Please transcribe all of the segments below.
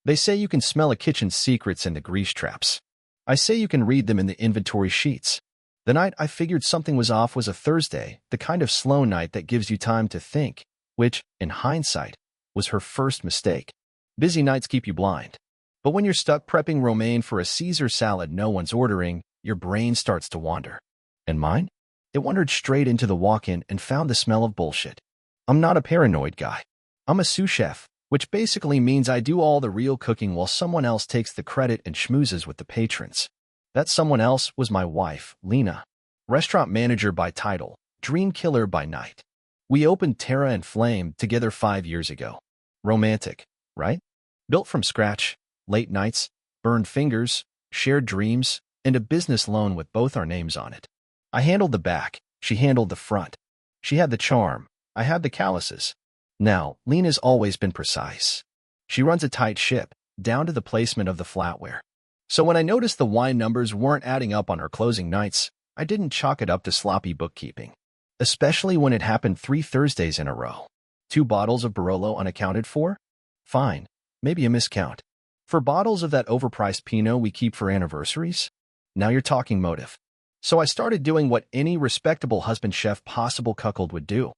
They say you can smell a kitchen's secrets in the grease traps. I say you can read them in the inventory sheets. The night I figured something was off was a Thursday, the kind of slow night that gives you time to think, which, in hindsight, was her first mistake. Busy nights keep you blind. But when you're stuck prepping romaine for a Caesar salad no one's ordering, your brain starts to wander. And mine? It wandered straight into the walk-in and found the smell of bullshit. I'm not a paranoid guy. I'm a sous chef, which basically means I do all the real cooking while someone else takes the credit and schmoozes with the patrons. That someone else was my wife, Lena. Restaurant manager by title, dream killer by night. We opened Terra and Flame together 5 years ago. Romantic, right? Built from scratch, late nights, burned fingers, shared dreams, and a business loan with both our names on it. I handled the back, she handled the front. She had the charm, I had the calluses. Now, Lena's always been precise. She runs a tight ship, down to the placement of the flatware. So when I noticed the wine numbers weren't adding up on her closing nights, I didn't chalk it up to sloppy bookkeeping. Especially when it happened 3 Thursdays in a row. 2 bottles of Barolo unaccounted for? Fine, maybe a miscount. 4 bottles of that overpriced Pinot we keep for anniversaries? Now you're talking motive. So I started doing what any respectable husband chef possible cuckold would do.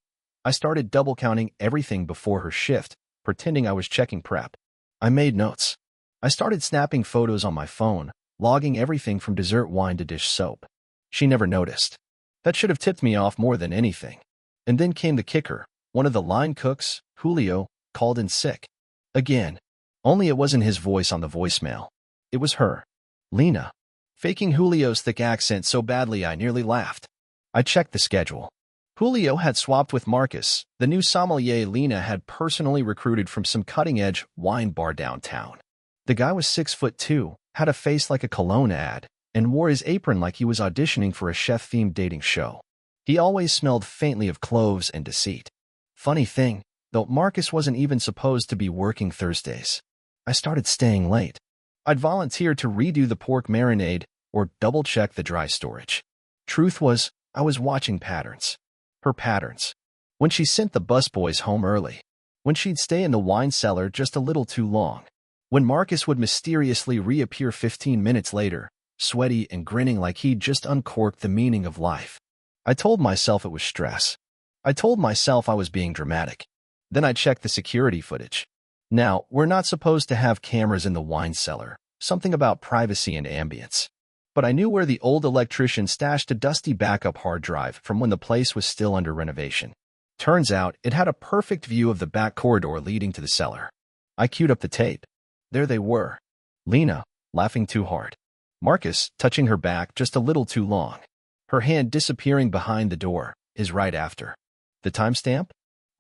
I started double counting everything before her shift, pretending I was checking prep. I made notes. I started snapping photos on my phone, logging everything from dessert wine to dish soap. She never noticed. That should have tipped me off more than anything. And then came the kicker. One of the line cooks, Julio, called in sick. Again. Only it wasn't his voice on the voicemail. It was her. Lena. Faking Julio's thick accent so badly I nearly laughed. I checked the schedule. Julio had swapped with Marcus, the new sommelier Lena had personally recruited from some cutting-edge wine bar downtown. The guy was 6'2", had a face like a cologne ad, and wore his apron like he was auditioning for a chef-themed dating show. He always smelled faintly of cloves and deceit. Funny thing, though, Marcus wasn't even supposed to be working Thursdays. I started staying late. I'd volunteered to redo the pork marinade or double-check the dry storage. Truth was, I was watching patterns. Her patterns. When she sent the busboys home early. When she'd stay in the wine cellar just a little too long. When Marcus would mysteriously reappear 15 minutes later, sweaty and grinning like he'd just uncorked the meaning of life. I told myself it was stress. I told myself I was being dramatic. Then I checked the security footage. Now, we're not supposed to have cameras in the wine cellar, something about privacy and ambience. But I knew where the old electrician stashed a dusty backup hard drive from when the place was still under renovation. Turns out, it had a perfect view of the back corridor leading to the cellar. I queued up the tape. There they were. Lena, laughing too hard. Marcus, touching her back just a little too long. Her hand disappearing behind the door, is right after. The timestamp?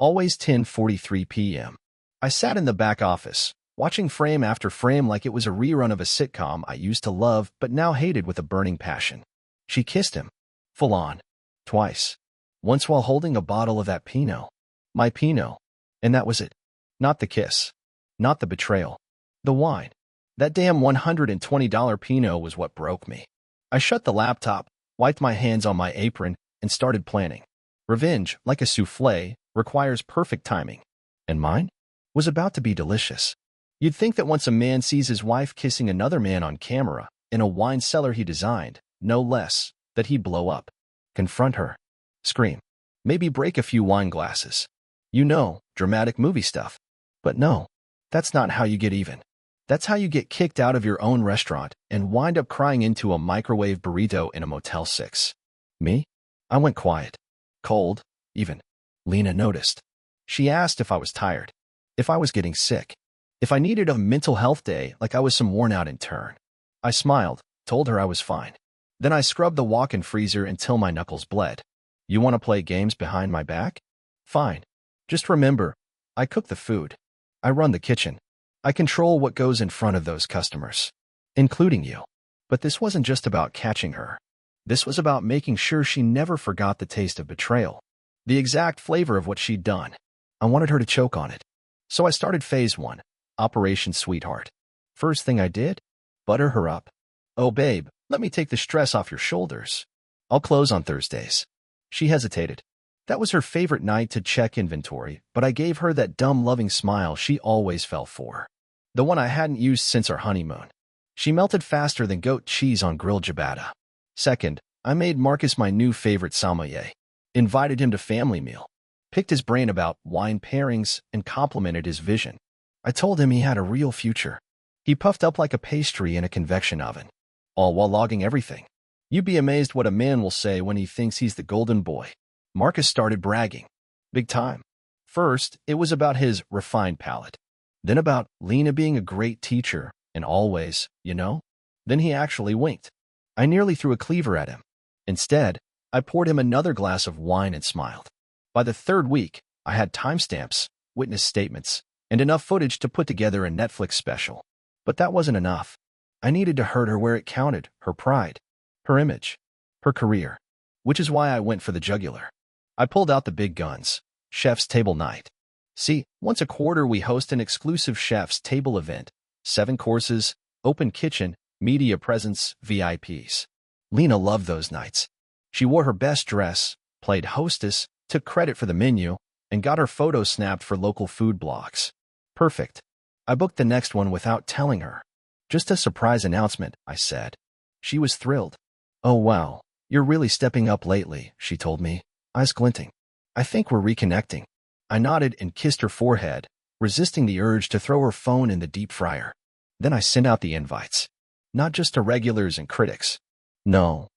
Always 10:43 p.m. I sat in the back office, watching frame after frame like it was a rerun of a sitcom I used to love but now hated with a burning passion. She kissed him. Full on. Twice. Once while holding a bottle of that Pinot. My Pinot. And that was it. Not the kiss. Not the betrayal. The wine. That damn $120 Pinot was what broke me. I shut the laptop, wiped my hands on my apron, and started planning. Revenge, like a soufflé, requires perfect timing. And mine? Was about to be delicious. You'd think that once a man sees his wife kissing another man on camera, in a wine cellar he designed, no less, that he'd blow up. Confront her. Scream. Maybe break a few wine glasses. You know, dramatic movie stuff. But no, that's not how you get even. That's how you get kicked out of your own restaurant and wind up crying into a microwave burrito in a Motel 6. Me? I went quiet. Cold, even. Lena noticed. She asked if I was tired. If I was getting sick. If I needed a mental health day like I was some worn-out intern. I smiled, told her I was fine. Then I scrubbed the walk-in freezer until my knuckles bled. You want to play games behind my back? Fine. Just remember, I cook the food. I run the kitchen. I control what goes in front of those customers. Including you. But this wasn't just about catching her. This was about making sure she never forgot the taste of betrayal. The exact flavor of what she'd done. I wanted her to choke on it. So I started phase 1, Operation Sweetheart. First thing I did? Butter her up. Oh babe, let me take the stress off your shoulders. I'll close on Thursdays. She hesitated. That was her favorite night to check inventory, but I gave her that dumb loving smile she always fell for. the one I hadn't used since our honeymoon. She melted faster than goat cheese on grilled ciabatta. Second, I made Marcus my new favorite sommelier, invited him to family meal, picked his brain about wine pairings, and complimented his vision. I told him he had a real future. He puffed up like a pastry in a convection oven, all while logging everything. You'd be amazed what a man will say when he thinks he's the golden boy. Marcus started bragging. Big time. First, it was about his refined palate. Then about Lena being a great teacher, and always, Then he actually winked. I nearly threw a cleaver at him. Instead, I poured him another glass of wine and smiled. By the third week, I had timestamps, witness statements, and enough footage to put together a Netflix special. But that wasn't enough. I needed to hurt her where it counted, her pride, her image, her career. Which is why I went for the jugular. I pulled out the big guns. Chef's Table Night. See, once a quarter we host an exclusive Chef's Table event. 7 courses, open kitchen, media presence, VIPs. Lena loved those nights. She wore her best dress, played hostess, took credit for the menu, and got her photo snapped for local food blogs. Perfect. I booked the next one without telling her. Just a surprise announcement, I said. She was thrilled. Oh wow, you're really stepping up lately, she told me, eyes glinting. I think we're reconnecting. I nodded and kissed her forehead, resisting the urge to throw her phone in the deep fryer. Then I sent out the invites. Not just to regulars and critics. No.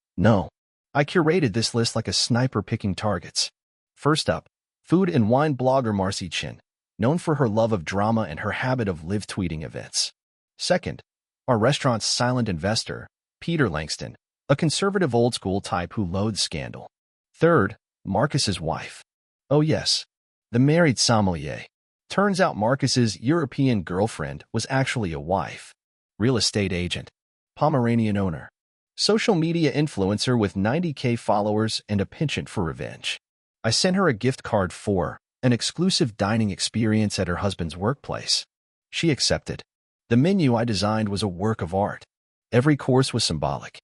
I curated this list like a sniper picking targets. First up, food and wine blogger Marcy Chin, known for her love of drama and her habit of live tweeting events. Second, our restaurant's silent investor, Peter Langston, a conservative old-school type who loathes scandal. Third, Marcus's wife. Oh yes, the married sommelier. Turns out Marcus's European girlfriend was actually a wife. Real estate agent. Pomeranian owner. Social media influencer with 90K followers and a penchant for revenge. I sent her a gift card for an exclusive dining experience at her husband's workplace. She accepted. The menu I designed was a work of art. Every course was symbolic.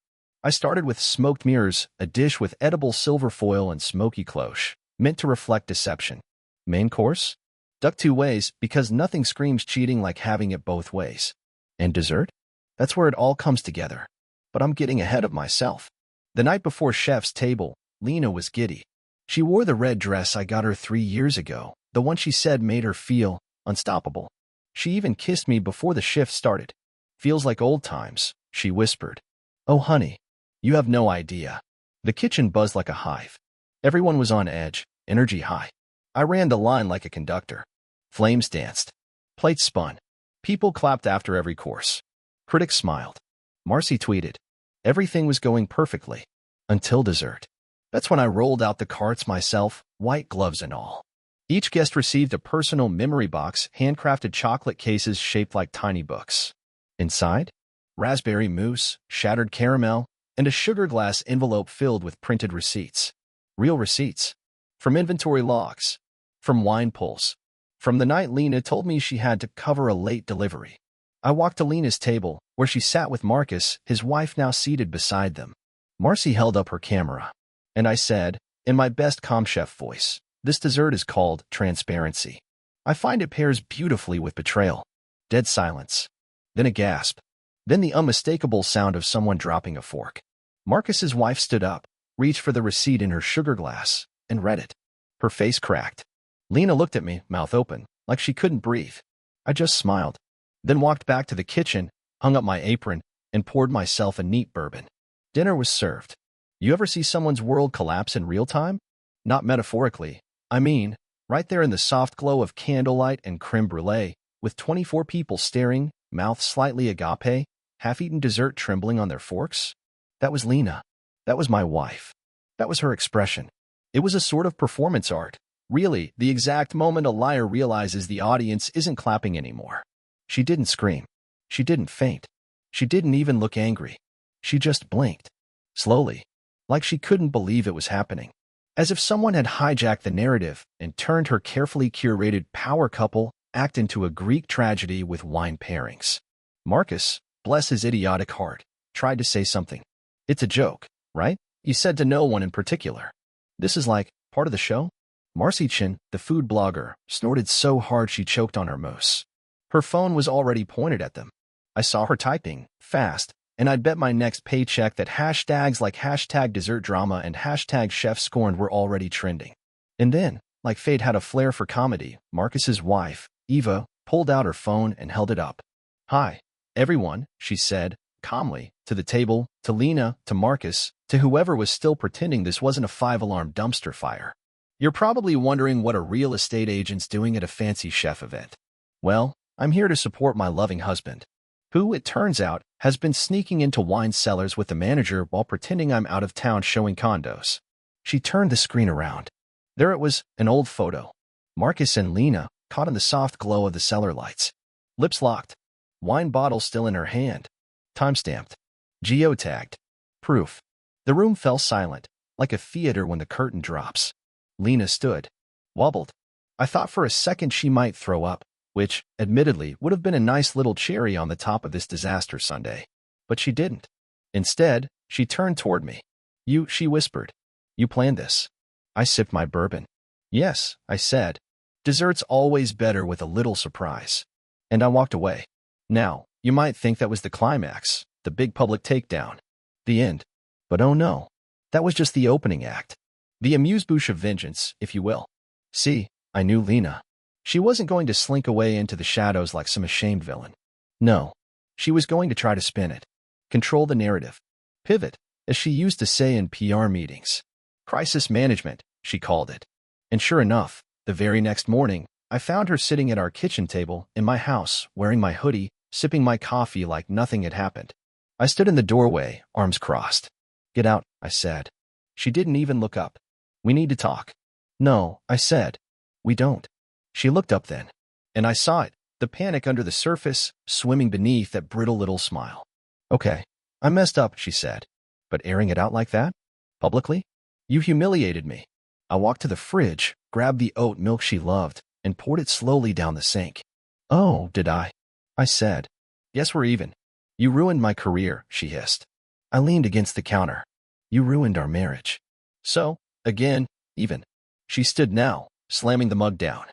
I started with smoked mirrors, a dish with edible silver foil and smoky cloche, meant to reflect deception. Main course? Duck 2 ways because nothing screams cheating like having it both ways. And dessert? That's where it all comes together. But I'm getting ahead of myself. The night before Chef's Table, Lena was giddy. She wore the red dress I got her 3 years ago, the one she said made her feel unstoppable. She even kissed me before the shift started. Feels like old times, she whispered. Oh honey, you have no idea. The kitchen buzzed like a hive. Everyone was on edge, energy high. I ran the line like a conductor. Flames danced. Plates spun. People clapped after every course. Critics smiled. Marcy tweeted. Everything was going perfectly. Until dessert. That's when I rolled out the carts myself, white gloves and all. Each guest received a personal memory box, handcrafted chocolate cases shaped like tiny books. Inside, raspberry mousse, shattered caramel, and a sugar glass envelope filled with printed receipts. Real receipts. From inventory logs. From wine pulls. From the night Lena told me she had to cover a late delivery. I walked to Lena's table, where she sat with Marcus, his wife now seated beside them. Marcy held up her camera. And I said, in my best com chef voice, this dessert is called transparency. I find it pairs beautifully with betrayal. Dead silence. Then a gasp. Then the unmistakable sound of someone dropping a fork. Marcus's wife stood up, reached for the receipt in her sugar glass, and read it. Her face cracked. Lena looked at me, mouth open, like she couldn't breathe. I just smiled. Then walked back to the kitchen, hung up my apron, and poured myself a neat bourbon. Dinner was served. You ever see someone's world collapse in real time? Not metaphorically. I mean, right there in the soft glow of candlelight and creme brulee, with 24 people staring, mouth slightly agape, half-eaten dessert trembling on their forks. That was Lena. That was my wife. That was her expression. It was a sort of performance art. Really, the exact moment a liar realizes the audience isn't clapping anymore. She didn't scream. She didn't faint. She didn't even look angry. She just blinked. Slowly. Like she couldn't believe it was happening. As if someone had hijacked the narrative and turned her carefully curated power couple act into a Greek tragedy with wine pairings. Marcus, bless his idiotic heart, tried to say something. It's a joke, right? You said to no one in particular. This is like part of the show? Marcy Chin, the food blogger, snorted so hard she choked on her mousse. Her phone was already pointed at them. I saw her typing, fast, and I'd bet my next paycheck that hashtags like hashtag dessert drama and hashtag chef scorned were already trending. And then, like fate had a flair for comedy, Marcus's wife, Eva, pulled out her phone and held it up. "Hi, everyone," she said, calmly, to the table, to Lena, to Marcus, to whoever was still pretending this wasn't a five-alarm dumpster fire. "You're probably wondering what a real estate agent's doing at a fancy chef event. Well, I'm here to support my loving husband, who, it turns out, has been sneaking into wine cellars with the manager while pretending I'm out of town showing condos." She turned the screen around. There it was, an old photo. Marcus and Lena, caught in the soft glow of the cellar lights. Lips locked. Wine bottle still in her hand. Time-stamped. Geotagged. Proof. The room fell silent, like a theater when the curtain drops. Lena stood. Wobbled. I thought for a second she might throw up, which, admittedly, would have been a nice little cherry on the top of this disaster Sunday. But she didn't. Instead, she turned toward me. She whispered. "You planned this." I sipped my bourbon. "Yes," I said. "Dessert's always better with a little surprise." And I walked away. Now, you might think that was the climax, the big public takedown, the end. But oh no, that was just the opening act. The amuse-bouche of vengeance, if you will. See, I knew Lena. She wasn't going to slink away into the shadows like some ashamed villain. No, she was going to try to spin it. Control the narrative. Pivot, as she used to say in PR meetings. Crisis management, she called it. And sure enough, the very next morning, I found her sitting at our kitchen table in my house, wearing my hoodie, sipping my coffee like nothing had happened. I stood in the doorway, arms crossed. "Get out," I said. She didn't even look up. "We need to talk." "No," I said. "We don't." She looked up then. And I saw it, the panic under the surface, swimming beneath that brittle little smile. "Okay, I messed up," she said. "But airing it out like that? Publicly? You humiliated me." I walked to the fridge, grabbed the oat milk she loved, and poured it slowly down the sink. "Oh, did I?" I said. "Guess we're even." "You ruined my career," she hissed. I leaned against the counter. "You ruined our marriage." "So, again, even." She stood now, slamming the mug down.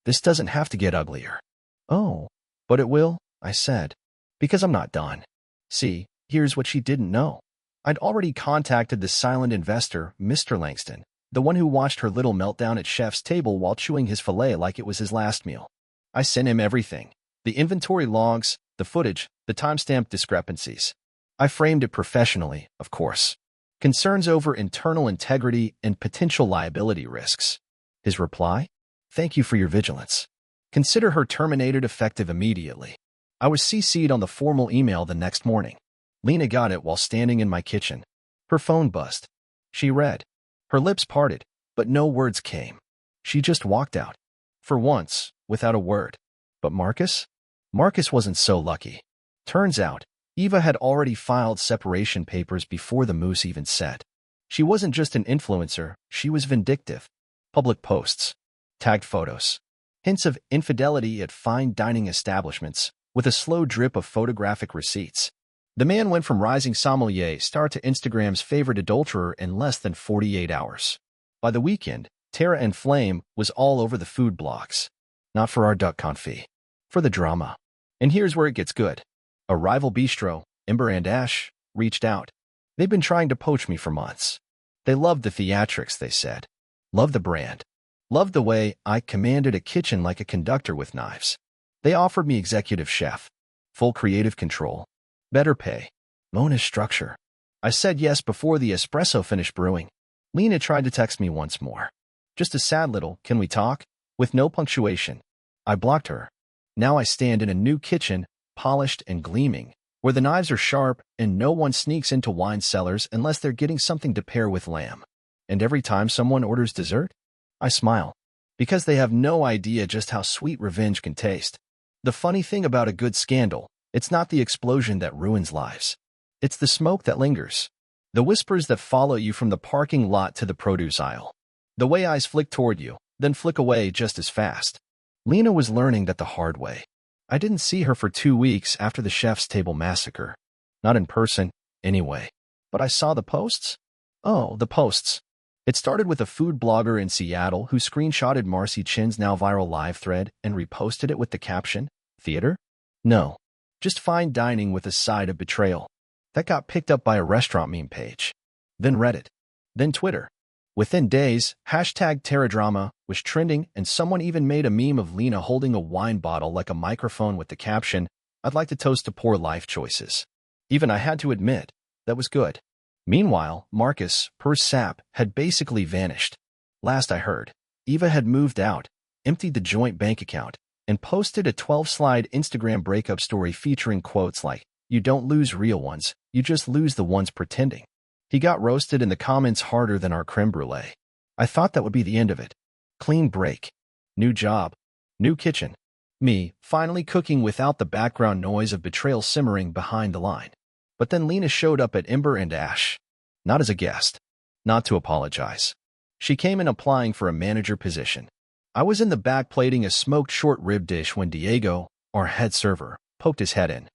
"This doesn't have to get uglier." "Oh, but it will," I said. "Because I'm not done." See, here's what she didn't know. I'd already contacted the silent investor, Mr. Langston, the one who watched her little meltdown at Chef's table while chewing his filet like it was his last meal. I sent him everything. The inventory logs, the footage, the timestamp discrepancies. I framed it professionally, of course. Concerns over internal integrity and potential liability risks. His reply? "Thank you for your vigilance. Consider her terminated effective immediately." I was CC'd on the formal email the next morning. Lena got it while standing in my kitchen. Her phone buzzed. She read. Her lips parted, but no words came. She just walked out. For once, without a word. But Marcus? Marcus wasn't so lucky. Turns out, Eva had already filed separation papers before the moose even set. She wasn't just an influencer, she was vindictive. Public posts. Tagged photos. Hints of infidelity at fine dining establishments, with a slow drip of photographic receipts. The man went from rising sommelier star to Instagram's favorite adulterer in less than 48 hours. By the weekend, Terra and Flame was all over the food blogs. Not for our duck confit. For the drama. And here's where it gets good. A rival bistro, Ember and Ash, reached out. They've been trying to poach me for months. They loved the theatrics, they said. Loved the brand. Loved the way I commanded a kitchen like a conductor with knives. They offered me executive chef. Full creative control. Better pay. Bonus structure. I said yes before the espresso finished brewing. Lena tried to text me once more. Just a sad little, "Can we talk?" with no punctuation. I blocked her. Now I stand in a new kitchen, polished and gleaming, where the knives are sharp and no one sneaks into wine cellars unless they're getting something to pair with lamb. And every time someone orders dessert, I smile. Because they have no idea just how sweet revenge can taste. The funny thing about a good scandal, it's not the explosion that ruins lives. It's the smoke that lingers. The whispers that follow you from the parking lot to the produce aisle. The way eyes flick toward you, then flick away just as fast. Lena was learning that the hard way. I didn't see her for 2 weeks after the Chef's Table massacre. Not in person, anyway. But I saw the posts? Oh, the posts. It started with a food blogger in Seattle who screenshotted Marcy Chin's now viral live thread and reposted it with the caption, Theater? No. Just fine dining with a side of betrayal. That got picked up by a restaurant meme page. Then Reddit. Then Twitter. Within days, #TerraDrama was trending, and someone even made a meme of Lena holding a wine bottle like a microphone with the caption, "I'd like to toast to poor life choices." Even I had to admit, that was good. Meanwhile, Marcus, per sap, had basically vanished. Last I heard, Eva had moved out, emptied the joint bank account, and posted a 12-slide Instagram breakup story featuring quotes like, "You don't lose real ones, you just lose the ones pretending." He got roasted in the comments harder than our creme brulee. I thought that would be the end of it. Clean break. New job. New kitchen. Me, finally cooking without the background noise of betrayal simmering behind the line. But then Lena showed up at Ember and Ash. Not as a guest. Not to apologize. She came in applying for a manager position. I was in the back plating a smoked short rib dish when Diego, our head server, poked his head in.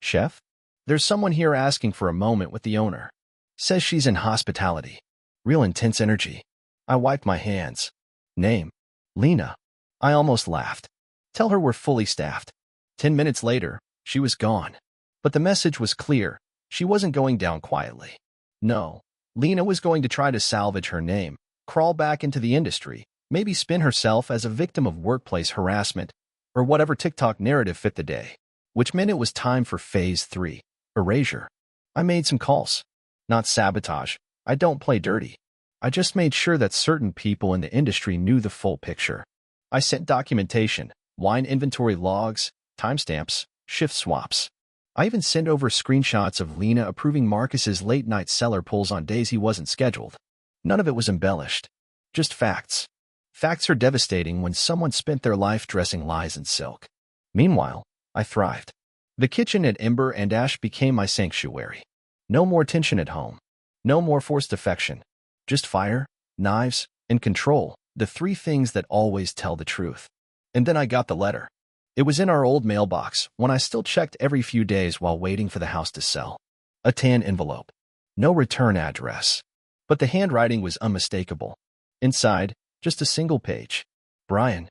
Chef? There's someone here asking for a moment with the owner. Says she's in hospitality. Real intense energy. I wiped my hands. Name? Lena. I almost laughed. Tell her we're fully staffed. 10 minutes later, she was gone. But the message was clear. She wasn't going down quietly. No. Lena was going to try to salvage her name, crawl back into the industry, maybe spin herself as a victim of workplace harassment, or whatever TikTok narrative fit the day. Which meant it was time for Phase 3. Erasure. I made some calls. Not sabotage. I don't play dirty. I just made sure that certain people in the industry knew the full picture. I sent documentation, wine inventory logs, timestamps, shift swaps. I even sent over screenshots of Lena approving Marcus's late-night cellar pulls on days he wasn't scheduled. None of it was embellished. Just facts. Facts are devastating when someone spent their life dressing lies in silk. Meanwhile, I thrived. The kitchen at Ember and Ash became my sanctuary. No more tension at home. No more forced affection. Just fire, knives, and control, the three things that always tell the truth. And then I got the letter. It was in our old mailbox, one I still checked every few days while waiting for the house to sell. A tan envelope. No return address. But the handwriting was unmistakable. Inside, just a single page. Brian,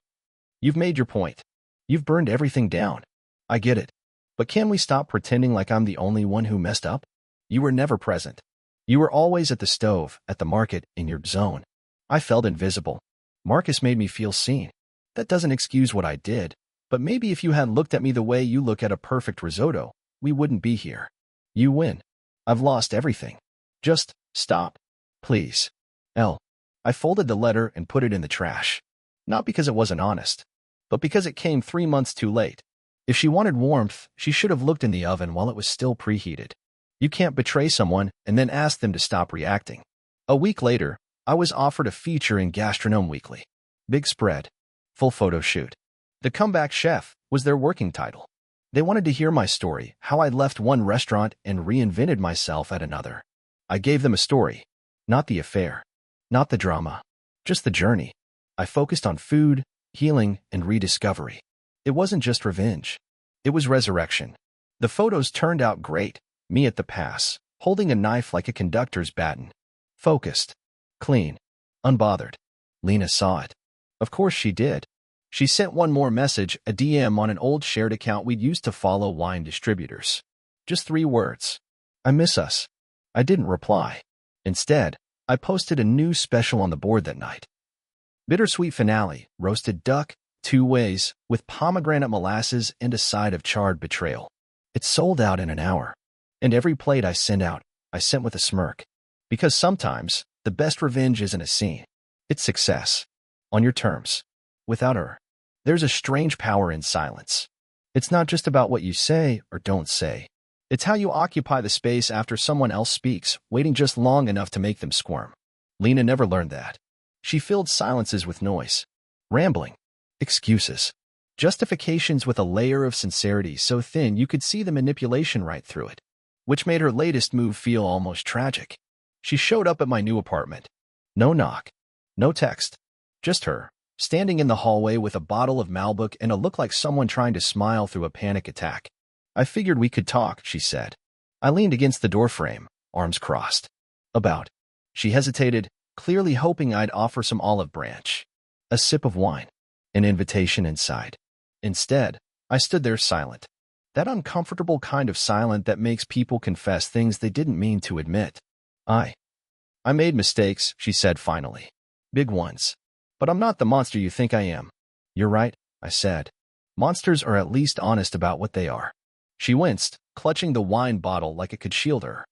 you've made your point. You've burned everything down. I get it. But can we stop pretending like I'm the only one who messed up? You were never present. You were always at the stove, at the market, in your zone. I felt invisible. Marcus made me feel seen. That doesn't excuse what I did, but maybe if you had looked at me the way you look at a perfect risotto, we wouldn't be here. You win. I've lost everything. Just stop. Please. I folded the letter and put it in the trash. Not because it wasn't honest, but because it came 3 months too late. If she wanted warmth, she should have looked in the oven while it was still preheated. You can't betray someone and then ask them to stop reacting. A week later, I was offered a feature in Gastronome Weekly. Big spread. Full photo shoot. The Comeback Chef was their working title. They wanted to hear my story, how I left one restaurant and reinvented myself at another. I gave them a story. Not the affair. Not the drama. Just the journey. I focused on food, healing, and rediscovery. It wasn't just revenge. It was resurrection. The photos turned out great. Me at the pass, holding a knife like a conductor's baton. Focused. Clean. Unbothered. Lena saw it. Of course she did. She sent one more message, a DM on an old shared account we'd used to follow wine distributors. Just 3 words. I miss us. I didn't reply. Instead, I posted a new special on the board that night. Bittersweet finale, roasted duck, 2 ways, with pomegranate molasses and a side of charred betrayal. It sold out in an hour. And every plate I sent out, I sent with a smirk. Because sometimes, the best revenge isn't a scene. It's success. On your terms. Without her. There's a strange power in silence. It's not just about what you say or don't say. It's how you occupy the space after someone else speaks, waiting just long enough to make them squirm. Lena never learned that. She filled silences with noise. Rambling. Excuses. Justifications with a layer of sincerity so thin you could see the manipulation right through it. Which made her latest move feel almost tragic. She showed up at my new apartment. No knock. No text. Just her, standing in the hallway with a bottle of Malbec and a look like someone trying to smile through a panic attack. I figured we could talk, she said. I leaned against the doorframe, arms crossed. About. She hesitated, clearly hoping I'd offer some olive branch. A sip of wine. An invitation inside. Instead, I stood there silent. That uncomfortable kind of silent that makes people confess things they didn't mean to admit. I made mistakes, she said finally. Big ones. But I'm not the monster you think I am. You're right, I said. Monsters are at least honest about what they are. She winced, clutching the wine bottle like it could shield her.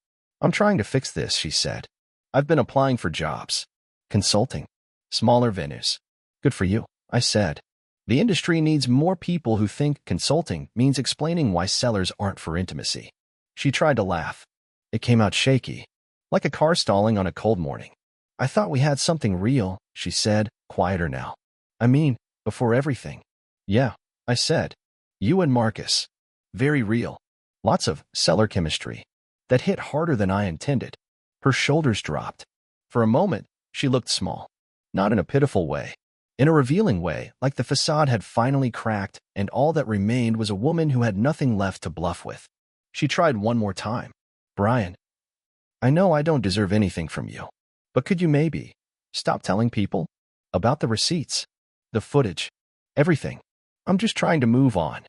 I'm trying to fix this, she said. I've been applying for jobs. Consulting. Smaller venues. Good for you, I said. The industry needs more people who think consulting means explaining why cellars aren't for intimacy. She tried to laugh. It came out shaky, like a car stalling on a cold morning. I thought we had something real, she said, quieter now. I mean, before everything. Yeah, I said. You and Marcus. Very real. Lots of cellar chemistry. That hit harder than I intended. Her shoulders dropped. For a moment, she looked small. Not in a pitiful way. In a revealing way, like the facade had finally cracked and all that remained was a woman who had nothing left to bluff with. She tried one more time. Brian, I know I don't deserve anything from you, but could you maybe stop telling people about the receipts, the footage, everything? I'm just trying to move on.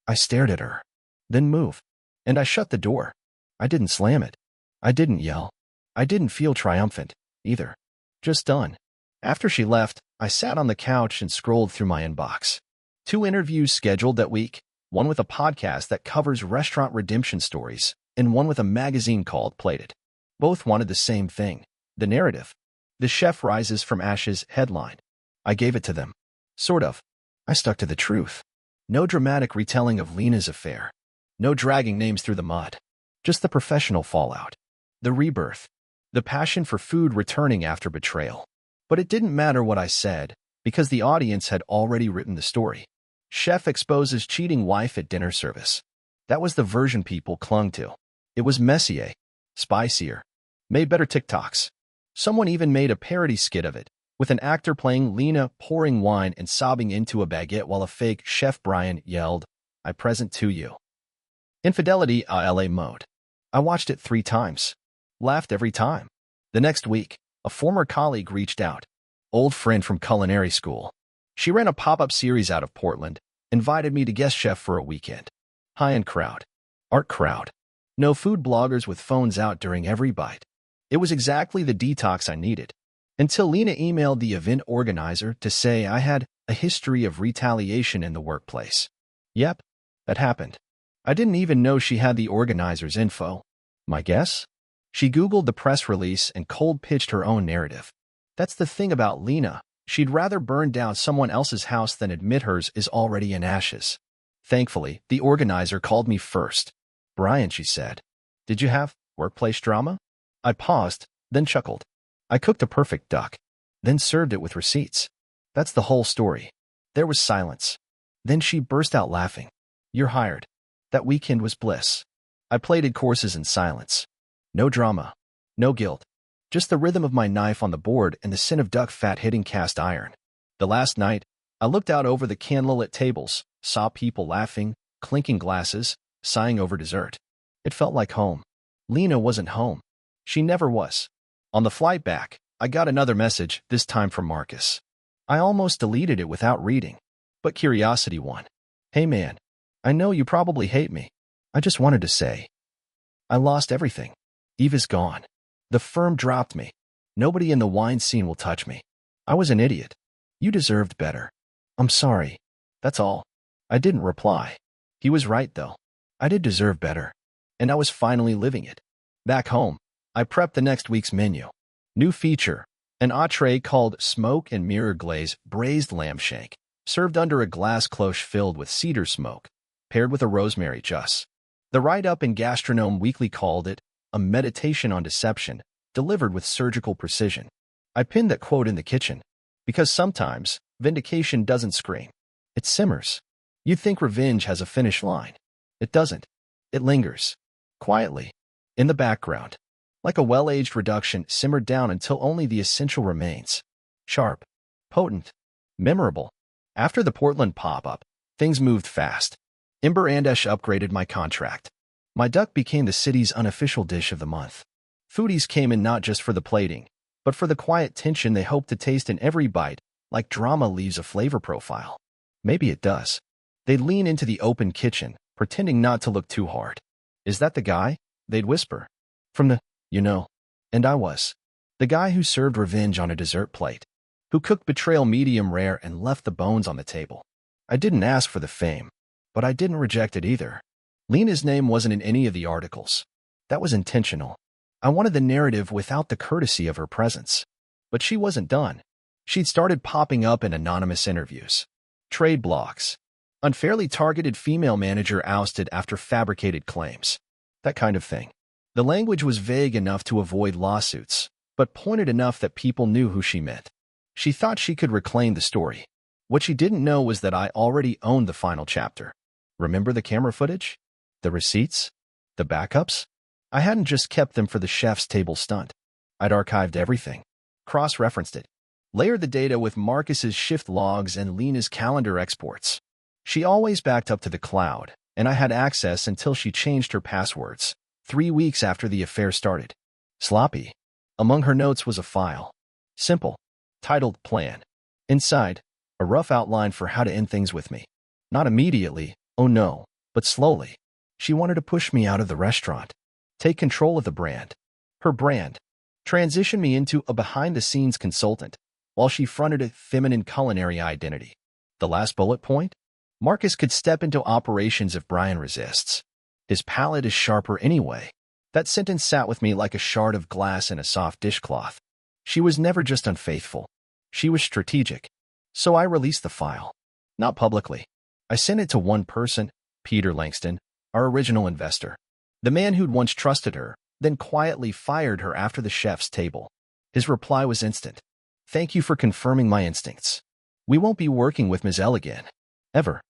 I stared at her. Then move. And I shut the door. I didn't slam it. I didn't yell. I didn't feel triumphant, either. Just done. After she left, I sat on the couch and scrolled through my inbox. 2 interviews scheduled that week, one with a podcast that covers restaurant redemption stories, and one with a magazine called Plated. Both wanted the same thing, the narrative. The chef rises from ashes headline. I gave it to them. Sort of. I stuck to the truth. No dramatic retelling of Lena's affair. No dragging names through the mud. Just the professional fallout. The rebirth. The passion for food returning after betrayal. But it didn't matter what I said, because the audience had already written the story. Chef exposes cheating wife at dinner service. That was the version people clung to. It was messier, spicier, made better TikToks. Someone even made a parody skit of it, with an actor playing Lena pouring wine and sobbing into a baguette while a fake Chef Brian yelled, I present to you. Infidelity LA mode. I watched it 3 times. Laughed every time. The next week, a former colleague reached out. Old friend from culinary school. She ran a pop-up series out of Portland, invited me to guest chef for a weekend. High-end crowd. Art crowd. No food bloggers with phones out during every bite. It was exactly the detox I needed. Until Lena emailed the event organizer to say I had a history of retaliation in the workplace. Yep, that happened. I didn't even know she had the organizer's info. My guess? She Googled the press release and cold-pitched her own narrative. That's the thing about Lena. She'd rather burn down someone else's house than admit hers is already in ashes. Thankfully, the organizer called me first. Brian, she said. Did you have workplace drama? I paused, then chuckled. I cooked a perfect duck, then served it with receipts. That's the whole story. There was silence. Then she burst out laughing. You're hired. That weekend was bliss. I plated courses in silence. No drama. No guilt. Just the rhythm of my knife on the board and the scent of duck fat hitting cast iron. The last night, I looked out over the candlelit tables, saw people laughing, clinking glasses, sighing over dessert. It felt like home. Lena wasn't home. She never was. On the flight back, I got another message, this time from Marcus. I almost deleted it without reading, but curiosity won. Hey man, I know you probably hate me. I just wanted to say, I lost everything. Eva's gone. The firm dropped me. Nobody in the wine scene will touch me. I was an idiot. You deserved better. I'm sorry. That's all. I didn't reply. He was right, though. I did deserve better. And I was finally living it. Back home, I prepped the next week's menu. New feature, an entree called Smoke and Mirror Glaze Braised Lamb Shank, served under a glass cloche filled with cedar smoke, paired with a rosemary juice. The write-up in Gastronome Weekly called it a meditation on deception, delivered with surgical precision. I pinned that quote in the kitchen, because sometimes vindication doesn't scream. It simmers. You think revenge has a finish line. It doesn't. It lingers. Quietly. In the background. Like a well-aged reduction simmered down until only the essential remains. Sharp. Potent. Memorable. After the Portland pop-up, things moved fast. Imber Andesh upgraded my contract. My duck became the city's unofficial dish of the month. Foodies came in not just for the plating, but for the quiet tension they hoped to taste in every bite, like drama leaves a flavor profile. Maybe it does. They'd lean into the open kitchen, pretending not to look too hard. "Is that the guy?" they'd whisper. "From the, you know." And I was. The guy who served revenge on a dessert plate, who cooked betrayal medium rare and left the bones on the table. I didn't ask for the fame, but I didn't reject it either. Lena's name wasn't in any of the articles. That was intentional. I wanted the narrative without the courtesy of her presence. But she wasn't done. She'd started popping up in anonymous interviews, trade blogs, unfairly targeted female manager ousted after fabricated claims, that kind of thing. The language was vague enough to avoid lawsuits, but pointed enough that people knew who she meant. She thought she could reclaim the story. What she didn't know was that I already owned the final chapter. Remember the camera footage? The receipts? The backups? I hadn't just kept them for the chef's table stunt. I'd archived everything, cross-referenced it, layered the data with Marcus's shift logs and Lena's calendar exports. She always backed up to the cloud, and I had access until she changed her passwords, 3 weeks after the affair started. Sloppy. Among her notes was a file. Simple. Titled Plan. Inside, a rough outline for how to end things with me. Not immediately, oh no, but slowly. She wanted to push me out of the restaurant. Take control of the brand. Her brand. Transition me into a behind-the-scenes consultant, while she fronted a feminine culinary identity. The last bullet point? Marcus could step into operations if Brian resists. His palate is sharper anyway. That sentence sat with me like a shard of glass in a soft dishcloth. She was never just unfaithful. She was strategic. So I released the file. Not publicly. I sent it to one person, Peter Langston, our original investor. The man who'd once trusted her, then quietly fired her after the chef's table. His reply was instant. "Thank you for confirming my instincts. We won't be working with Ms. L again. Ever."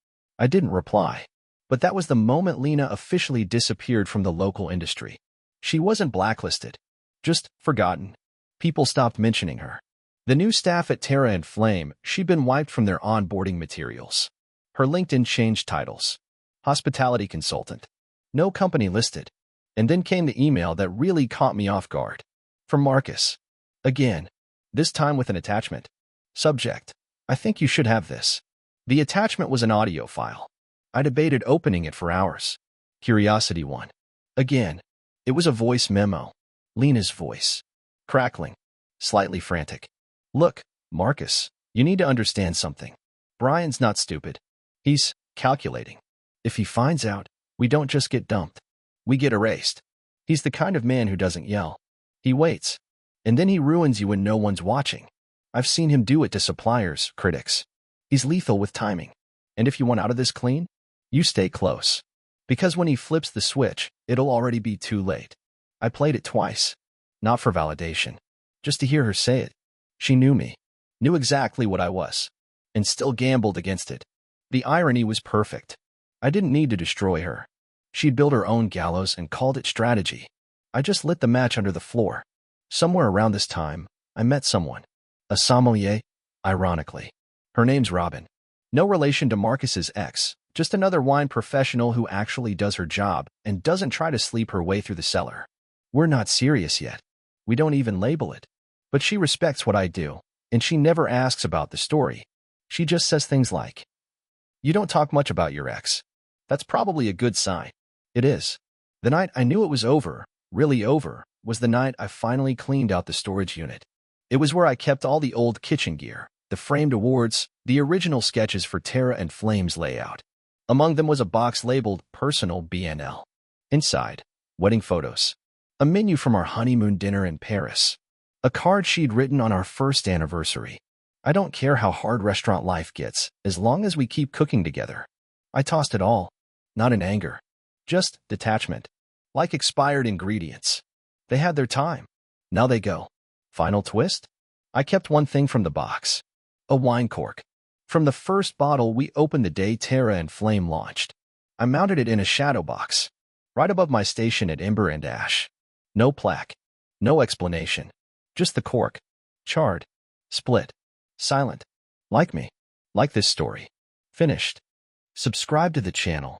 I didn't reply. But that was the moment Lena officially disappeared from the local industry. She wasn't blacklisted. Just forgotten. People stopped mentioning her. The new staff at Terra and Flame, she'd been wiped from their onboarding materials. Her LinkedIn changed titles. Hospitality consultant. No company listed. And then came the email that really caught me off guard. From Marcus. Again. This time with an attachment. Subject. "I think you should have this." The attachment was an audio file. I debated opening it for hours. Curiosity won. Again. It was a voice memo. Lena's voice. Crackling. Slightly frantic. "Look, Marcus, you need to understand something. Brian's not stupid. He's calculating. If he finds out, we don't just get dumped. We get erased. He's the kind of man who doesn't yell. He waits. And then he ruins you when no one's watching. I've seen him do it to suppliers, critics. He's lethal with timing. And if you want out of this clean, you stay close. Because when he flips the switch, it'll already be too late." I played it twice. Not for validation. Just to hear her say it. She knew me. Knew exactly what I was. And still gambled against it. The irony was perfect. I didn't need to destroy her. She'd built her own gallows and called it strategy. I just lit the match under the floor. Somewhere around this time, I met someone. A sommelier, ironically. Her name's Robin. No relation to Marcus's ex, just another wine professional who actually does her job and doesn't try to sleep her way through the cellar. We're not serious yet. We don't even label it. But she respects what I do, and she never asks about the story. She just says things like, "You don't talk much about your ex. That's probably a good sign." It is. The night I knew it was over, really over, was the night I finally cleaned out the storage unit. It was where I kept all the old kitchen gear, the framed awards, the original sketches for Terra and Flame's layout. Among them was a box labeled Personal BNL. Inside, wedding photos. A menu from our honeymoon dinner in Paris. A card she'd written on our first anniversary. "I don't care how hard restaurant life gets, as long as we keep cooking together." I tossed it all. Not in anger. Just detachment. Like expired ingredients. They had their time. Now they go. Final twist? I kept one thing from the box. A wine cork. From the first bottle we opened the day Terra and Flame launched. I mounted it in a shadow box, right above my station at Ember and Ash. No plaque. No explanation. Just the cork. Charred. Split. Silent. Like me. Like this story. Finished. Subscribe to the channel